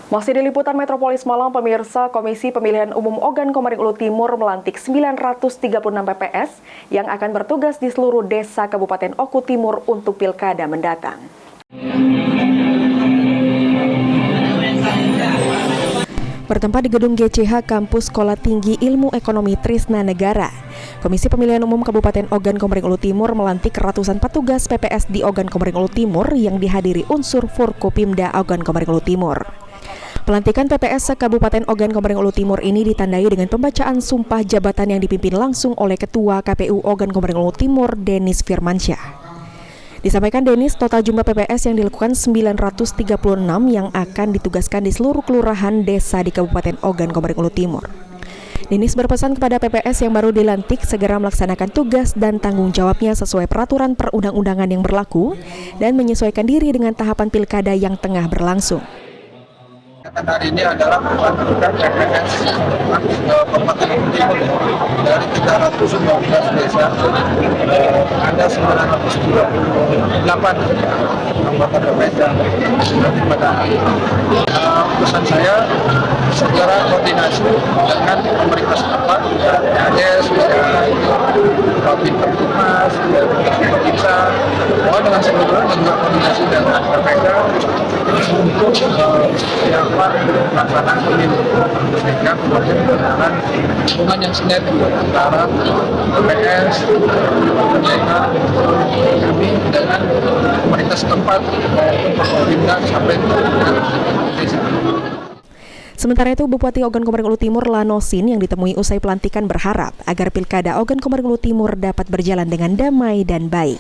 Masih di liputan Metropolis Malang, pemirsa, Komisi Pemilihan Umum Ogan Komering Ulu Timur melantik 936 PPS yang akan bertugas di seluruh desa Kabupaten Oku Timur untuk pilkada mendatang. Bertempat di gedung GCH Kampus Sekolah Tinggi Ilmu Ekonomi Trisna Negara, Komisi Pemilihan Umum Kabupaten Ogan Komering Ulu Timur melantik ratusan petugas PPS di Ogan Komering Ulu Timur yang dihadiri unsur Forkopimda Ogan Komering Ulu Timur. Pelantikan PPS Kabupaten Ogan Komering Ulu Timur ini ditandai dengan pembacaan sumpah jabatan yang dipimpin langsung oleh Ketua KPU Ogan Komering Ulu Timur, Denis Firmansyah. Disampaikan Denis, total jumlah PPS yang dilakukan 936 yang akan ditugaskan di seluruh kelurahan desa di Kabupaten Ogan Komering Ulu Timur. Denis berpesan kepada PPS yang baru dilantik segera melaksanakan tugas dan tanggung jawabnya sesuai peraturan perundang-undangan yang berlaku dan menyesuaikan diri dengan tahapan pilkada yang tengah berlangsung. Hari ini adalah pembentukan PPS Kabupaten Ogan Timur. Dari 319 desa, ada 938 anggota PPS yang berarti pada hari ini. Pesan saya segera koordinasi dengan pemerintah setempat, ADS, Babin Pertumas, Babinsa, dengan seluruh dan juga koordinasi dengan KPK untuk pelaksanaan pemilu, sehingga kemudian menggunakan hubungan yang sinergi antara PPS, pemerintah, kami dengan pemerintah setempat, Forkopimda sampai ke desa. Sementara itu, Bupati Ogan Komering Ulu Timur Lanosin yang ditemui usai pelantikan berharap agar pilkada Ogan Komering Ulu Timur dapat berjalan dengan damai dan baik.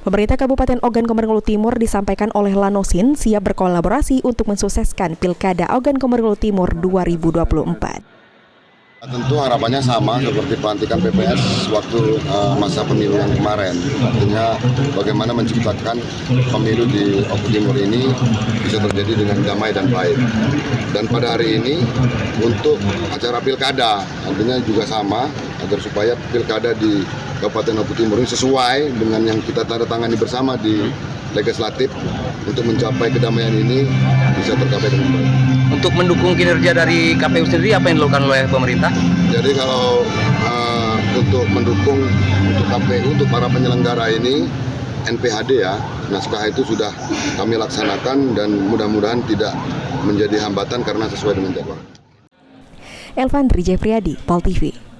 Pemerintah Kabupaten Ogan Komering Ulu Timur disampaikan oleh Lanosin siap berkolaborasi untuk mensukseskan pilkada Ogan Komering Ulu Timur 2024. Tentu harapannya sama seperti pelantikan PPS waktu masa pemilu yang kemarin. Artinya bagaimana menciptakan pemilu di Oku Timur ini bisa terjadi dengan damai dan baik. Dan pada hari ini untuk acara pilkada artinya juga sama agar supaya pilkada di Kabupaten Oku Timur ini sesuai dengan yang kita tanda tangani bersama di legislatif untuk mencapai kedamaian ini bisa tercapai dengan baik. Untuk mendukung kinerja dari KPU sendiri, apa yang dilakukan oleh pemerintah? Jadi kalau untuk mendukung untuk KPU, untuk para penyelenggara ini, NPHD ya, naskah itu sudah kami laksanakan dan mudah-mudahan tidak menjadi hambatan karena sesuai dengan jadwal. Elvandri Jeffriyadi, Pol TV.